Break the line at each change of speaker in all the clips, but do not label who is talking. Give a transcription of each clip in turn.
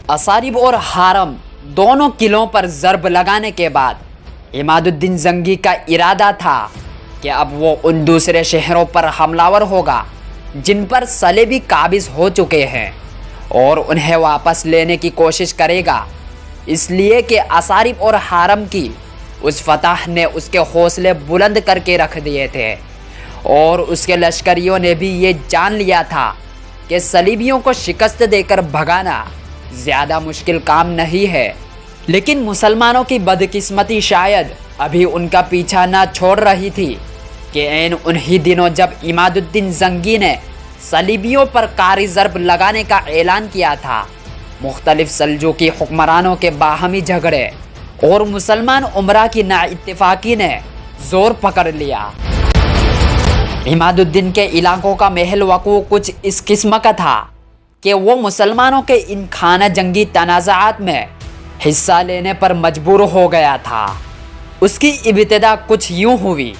اساریب اور حارم دونوں قلعوں پر ضرب لگانے کے بعد عماد الدین زنگی کا ارادہ تھا کہ اب وہ ان دوسرے شہروں پر حملہ ور ہوگا جن پر صلیبی قابض ہو چکے ہیں اور انہیں واپس لینے کی کوشش کرے گا، اس لیے کہ اساریب اور حارم کی اس فتح نے اس کے حوصلے بلند کر کے رکھ دیے تھے اور اس کے لشکریوں نے بھی یہ جان لیا تھا کہ صلیبیوں کو شکست دے کر بھگانا زیادہ مشکل کام نہیں ہے۔ لیکن مسلمانوں کی بدقسمتی شاید ابھی ان کا پیچھا نہ چھوڑ رہی تھی کہ عین انہی دنوں جب عماد الدین زنگی نے صلیبیوں پر کاری ضرب لگانے کا اعلان کیا تھا، مختلف سلجوقی حکمرانوں کے باہمی جھگڑے اور مسلمان امراء کی نااتفاقی نے زور پکڑ لیا۔ عماد الدین کے علاقوں کا محل وقوع کچھ اس قسم کا تھا کہ وہ مسلمانوں کے ان خانہ جنگی تنازعات میں حصہ لینے پر مجبور ہو گیا تھا۔ اس کی ابتدا کچھ یوں ہوئی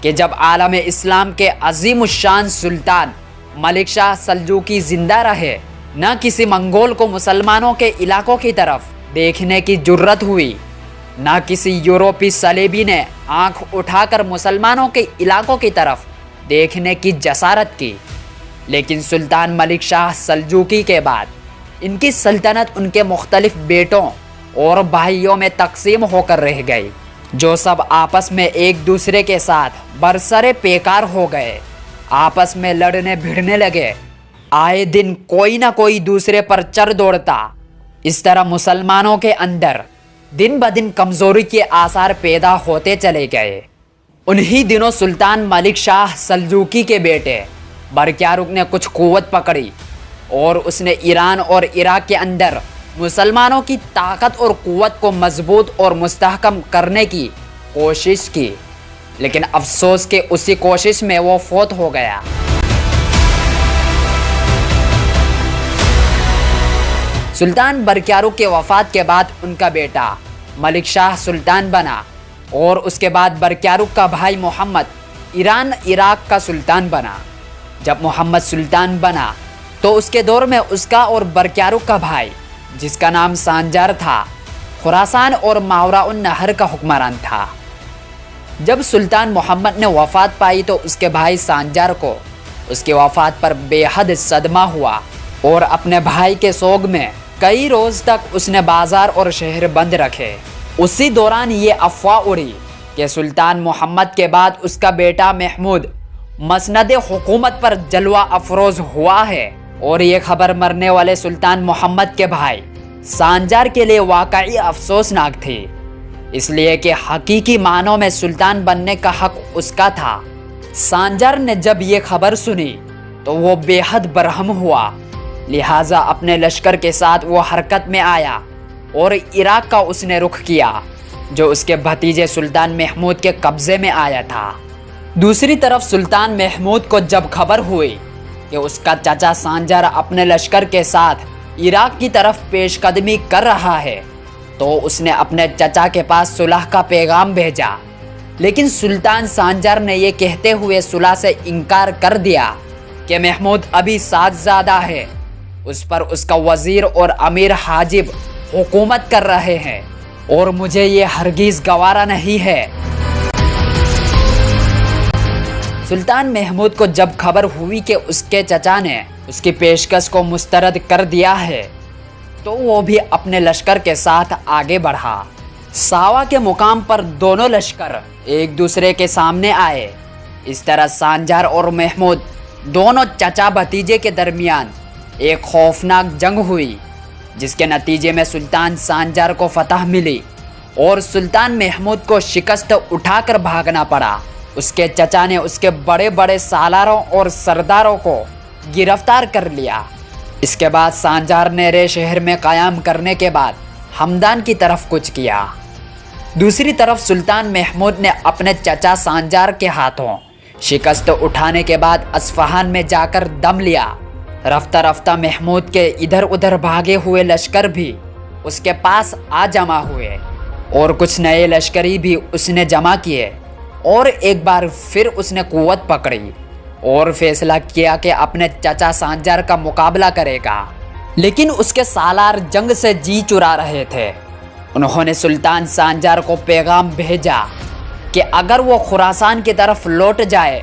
کہ جب عالم اسلام کے عظیم الشان سلطان ملک شاہ سلجوقی زندہ رہے، نہ کسی منگول کو مسلمانوں کے علاقوں کی طرف دیکھنے کی جرت ہوئی، نہ کسی یورپی صلیبی نے آنکھ اٹھا کر مسلمانوں کے علاقوں کی طرف دیکھنے کی جسارت کی۔ لیکن سلطان ملک شاہ سلجوقی کے بعد ان کی سلطنت ان کے مختلف بیٹوں اور بھائیوں میں تقسیم ہو کر رہ گئی، جو سب آپس میں ایک دوسرے کے ساتھ برسر پیکار ہو گئے، آپس میں لڑنے بھڑنے لگے، آئے دن کوئی نہ کوئی دوسرے پر چڑھ دوڑتا۔ اس طرح مسلمانوں کے اندر دن بدن کمزوری کے آثار پیدا ہوتے چلے گئے۔ انہی دنوں سلطان ملک شاہ سلجوقی کے بیٹے برقیارق نے کچھ قوت پکڑی اور اس نے ایران اور عراق کے اندر مسلمانوں کی طاقت اور قوت کو مضبوط اور مستحکم کرنے کی کوشش کی، لیکن افسوس کہ اسی کوشش میں وہ فوت ہو گیا۔ سلطان برقیارق کے وفات کے بعد ان کا بیٹا ملک شاہ سلطان بنا اور اس کے بعد برقیارق کا بھائی محمد ایران عراق کا سلطان بنا۔ جب محمد سلطان بنا تو اس کے دور میں اس کا اور برقیارق کا بھائی جس کا نام سانجار تھا، خراسان اور ماوراء النہر کا حکمران تھا۔ جب سلطان محمد نے وفات پائی تو اس کے بھائی سانجار کو اس کی وفات پر بے حد صدمہ ہوا اور اپنے بھائی کے سوگ میں کئی روز تک اس نے بازار اور شہر بند رکھے۔ اسی دوران یہ افواہ اڑی کہ سلطان محمد کے بعد اس کا بیٹا محمود مسند حکومت پر جلوہ افروز ہوا ہے، اور یہ خبر مرنے والے سلطان محمد کے بھائی سانجار کے لیے واقعی افسوسناک تھی، اس لیے کہ حقیقی معنوں میں سلطان بننے کا حق اس کا تھا۔ سانجار نے جب یہ خبر سنی تو وہ بے حد برہم ہوا، لہٰذا اپنے لشکر کے ساتھ وہ حرکت میں آیا اور عراق کا اس نے رخ کیا جو اس کے بھتیجے سلطان محمود کے قبضے میں آیا تھا۔ دوسری طرف سلطان محمود کو جب خبر ہوئی کہ اس کا چچا سانجار اپنے لشکر کے ساتھ عراق کی طرف پیش قدمی کر رہا ہے تو اس نے اپنے چچا کے پاس صلح کا پیغام بھیجا، لیکن سلطان سانجار نے یہ کہتے ہوئے صلح سے انکار کر دیا کہ محمود ابھی ساتھزادہ ہے، اس پر اس کا وزیر اور امیر حاجب حکومت کر رہے ہیں اور مجھے یہ ہرگز گوارا نہیں ہے۔ سلطان محمود کو جب خبر ہوئی کہ اس کے چچا نے اس کی پیشکش کو مسترد کر دیا ہے تو وہ بھی اپنے لشکر کے ساتھ آگے بڑھا۔ ساوا کے مقام پر دونوں لشکر ایک دوسرے کے سامنے آئے۔ اس طرح سانجار اور محمود دونوں چچا بھتیجے کے درمیان ایک خوفناک جنگ ہوئی، جس کے نتیجے میں سلطان سانجار کو فتح ملی اور سلطان محمود کو شکست اٹھا کر بھاگنا پڑا۔ اس کے چچا نے اس کے بڑے بڑے سالاروں اور سرداروں کو گرفتار کر لیا۔ اس کے بعد سانجار نے رے شہر میں قیام کرنے کے بعد ہمدان کی طرف کچھ کیا۔ دوسری طرف سلطان محمود نے اپنے چچا سانجار کے ہاتھوں شکست اٹھانے کے بعد اصفہان میں جا کر دم لیا۔ رفتہ رفتہ محمود کے ادھر ادھر بھاگے ہوئے لشکر بھی اس کے پاس آ جمع ہوئے اور کچھ نئے لشکری بھی اس نے جمع کیے، اور ایک بار پھر اس نے قوت پکڑی اور فیصلہ کیا کہ اپنے چچا سانجار کا مقابلہ کرے گا۔ لیکن اس کے سالار جنگ سے جی چرا رہے تھے۔ انہوں نے سلطان سانجار کو پیغام بھیجا کہ اگر وہ خراسان کی طرف لوٹ جائے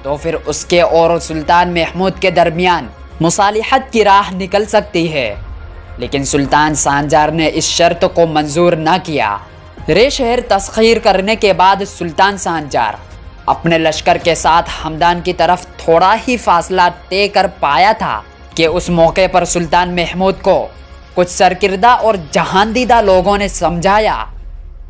تو پھر اس کے اور سلطان محمود کے درمیان مصالحت کی راہ نکل سکتی ہے، لیکن سلطان سانجار نے اس شرط کو منظور نہ کیا۔ رے شہر تسخیر کرنے کے بعد سلطان سانجار اپنے لشکر کے ساتھ ہمدان کی طرف تھوڑا ہی فاصلہ طے کر پایا تھا کہ اس موقع پر سلطان محمود کو کچھ سرکردہ اور جہاندیدہ لوگوں نے سمجھایا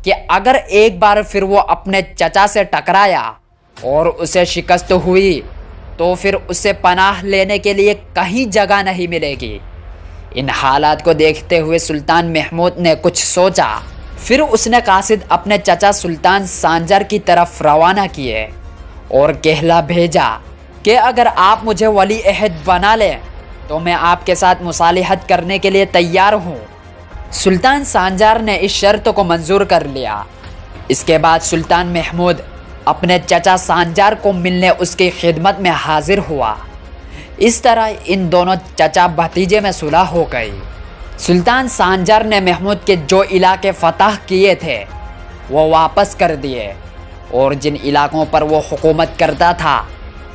کہ اگر ایک بار پھر وہ اپنے چچا سے ٹکرایا اور اسے شکست ہوئی تو پھر اسے پناہ لینے کے لیے کہیں جگہ نہیں ملے گی۔ ان حالات کو دیکھتے ہوئے سلطان محمود نے کچھ سوچا، پھر اس نے قاصد اپنے چچا سلطان سانجر کی طرف روانہ کیے اور کہلا بھیجا کہ اگر آپ مجھے ولی عہد بنا لیں تو میں آپ کے ساتھ مصالحت کرنے کے لیے تیار ہوں۔ سلطان سانجار نے اس شرط کو منظور کر لیا۔ اس کے بعد سلطان محمود اپنے چچا سانجار کو ملنے اس کی خدمت میں حاضر ہوا۔ اس طرح ان دونوں چچا بھتیجے میں صلح ہو گئی۔ سلطان سانجار نے محمود کے جو علاقے فتح کیے تھے وہ واپس کر دیے اور جن علاقوں پر وہ حکومت کرتا تھا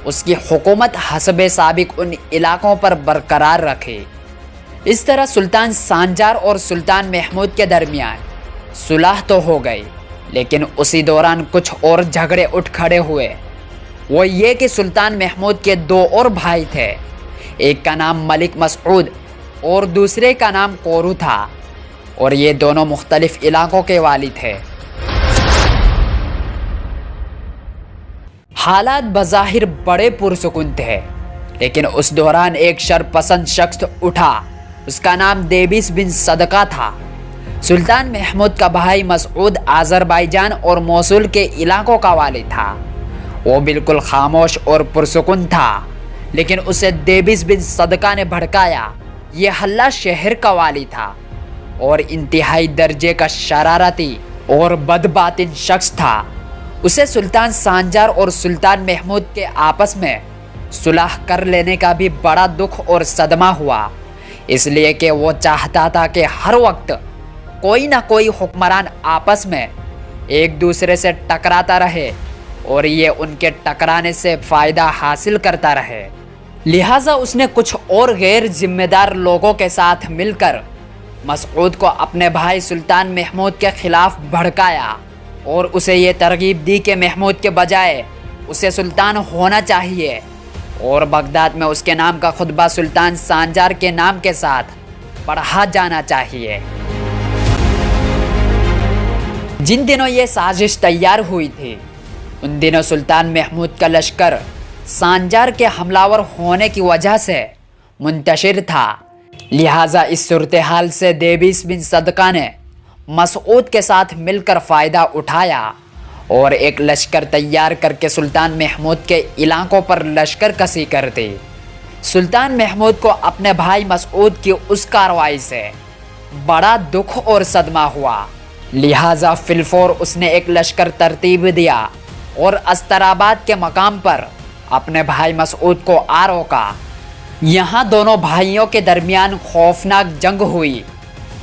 اس کی حکومت حسب سابق ان علاقوں پر برقرار رکھی۔ اس طرح سلطان سانجار اور سلطان محمود کے درمیان صلح تو ہو گئی، لیکن اسی دوران کچھ اور جھگڑے اٹھ کھڑے ہوئے۔ وہ یہ کہ سلطان محمود کے دو اور بھائی تھے، ایک کا نام ملک مسعود اور دوسرے کا نام کورو تھا، اور یہ دونوں مختلف علاقوں کے والی تھے۔ حالات بظاہر بڑے پرسکون تھے، لیکن اس دوران ایک شرپسند شخص اٹھا، اس کا نام دیبیس بن صدقہ تھا۔ سلطان محمود کا بھائی مسعود آذربائیجان اور موصول کے علاقوں کا والی تھا۔ وہ بالکل خاموش اور پرسکون تھا، لیکن اسے دیبیس بن صدقہ نے بھڑکایا۔ یہ حلہ شہر کا والی تھا اور انتہائی درجے کا شرارتی اور بدباطن شخص تھا۔ اسے سلطان سانجار اور سلطان محمود کے آپس میں صلح کر لینے کا بھی بڑا دکھ اور صدمہ ہوا، اس لیے کہ وہ چاہتا تھا کہ ہر وقت کوئی نہ کوئی حکمران آپس میں ایک دوسرے سے ٹکراتا رہے اور یہ ان کے ٹکرانے سے فائدہ حاصل کرتا رہے۔ لہٰذا اس نے کچھ اور غیر ذمہ دار لوگوں کے ساتھ مل کر مسعود کو اپنے بھائی سلطان محمود کے خلاف بھڑکایا اور اسے یہ ترغیب دی کہ محمود کے بجائے اسے سلطان ہونا چاہیے اور بغداد میں اس کے نام کا خطبہ سلطان سانجار کے نام کے ساتھ پڑھا جانا چاہیے۔ جن دنوں یہ سازش تیار ہوئی تھی ان دنوں سلطان محمود کا لشکر سانجار کے حملہ ہونے کی وجہ سے منتشر تھا، لہٰذا اس صورتحال سے دیبیس بن صدقہ نے مسعود کے ساتھ مل کر فائدہ اٹھایا اور ایک لشکر تیار کر کے سلطان محمود کے علاقوں پر لشکر کشی کر دی۔ سلطان محمود کو اپنے بھائی مسعود کی اس کارروائی سے بڑا دکھ اور صدمہ ہوا، لہٰذا فی الفور اس نے ایک لشکر ترتیب دیا اور استراباد کے مقام پر اپنے بھائی مسعود کو آ روکا۔ یہاں دونوں بھائیوں کے درمیان خوفناک جنگ ہوئی۔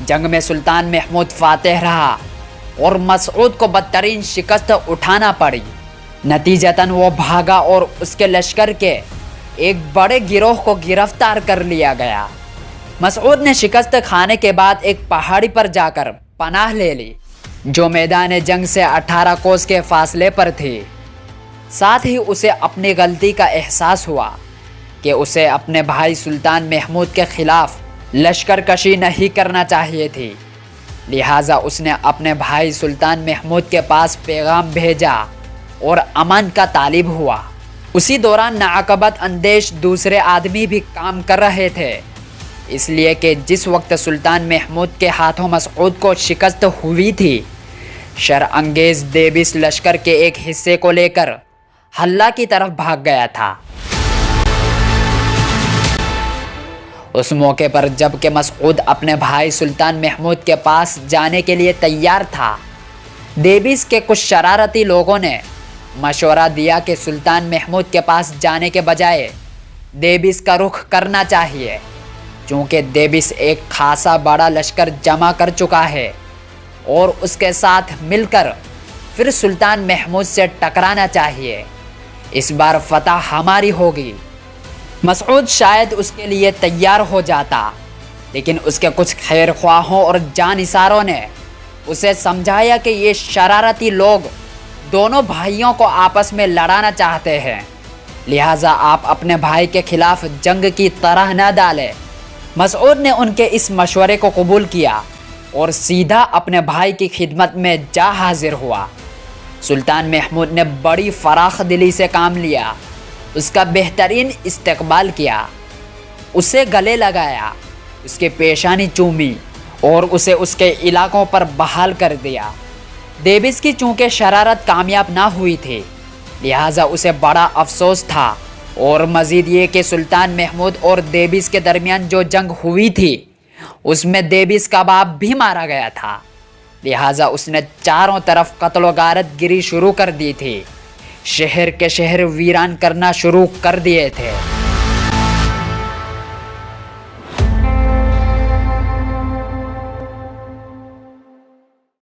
جنگ میں سلطان محمود فاتح رہا اور مسعود کو بدترین شکست اٹھانا پڑی۔ نتیجتاً وہ بھاگا اور اس کے لشکر کے ایک بڑے گروہ کو گرفتار کر لیا گیا۔ مسعود نے شکست کھانے کے بعد ایک پہاڑی پر جا کر پناہ لے لی جو میدان جنگ سے 18 کوس کے فاصلے پر تھی۔ ساتھ ہی اسے اپنی غلطی کا احساس ہوا کہ اسے اپنے بھائی سلطان محمود کے خلاف لشکر کشی نہیں کرنا چاہیے تھی، لہٰذا اس نے اپنے بھائی سلطان محمود کے پاس پیغام بھیجا اور امن کا طالب ہوا۔ اسی دوران ناعاقبت اندیش دوسرے آدمی بھی کام کر رہے تھے، اس لیے کہ جس وقت سلطان محمود کے ہاتھوں مسعود کو شکست ہوئی تھی، شر انگیز دیبیس لشکر کے ایک حصے کو لے کر حلہ کی طرف بھاگ گیا تھا۔ اس موقع پر جب کہ مسعود اپنے بھائی سلطان محمود کے پاس جانے کے لیے تیار تھا، دیبیس کے کچھ شرارتی لوگوں نے مشورہ دیا کہ سلطان محمود کے پاس جانے کے بجائے دیبیس کا رخ کرنا چاہیے، چونکہ دیبس ایک خاصا بڑا لشکر جمع کر چکا ہے اور اس کے ساتھ مل کر پھر سلطان محمود سے ٹکرانا چاہیے۔ اس بار فتح ہماری ہوگی۔ مسعود شاید اس کے لیے تیار ہو جاتا، لیکن اس کے کچھ خیر خواہوں اور جانثاروں نے اسے سمجھایا کہ یہ شرارتی لوگ دونوں بھائیوں کو آپس میں لڑانا چاہتے ہیں، لہٰذا آپ اپنے بھائی کے خلاف جنگ کی طرح نہ ڈالیں۔ مسعود نے ان کے اس مشورے کو قبول کیا اور سیدھا اپنے بھائی کی خدمت میں جا حاضر ہوا۔ سلطان محمود نے بڑی فراخ دلی سے کام لیا، اس کا بہترین استقبال کیا، اسے گلے لگایا، اس کے پیشانی چومی اور اسے اس کے علاقوں پر بحال کر دیا۔ دیبس کی چونکہ شرارت کامیاب نہ ہوئی تھی، لہٰذا اسے بڑا افسوس تھا، اور مزید یہ کہ سلطان محمود اور دیبس کے درمیان جو جنگ ہوئی تھی اس میں دیبس کا باپ بھی مارا گیا تھا، لہٰذا اس نے چاروں طرف قتل و غارت گری شروع کر دی تھی، شہر کے شہر ویران کرنا شروع کر دیے تھے۔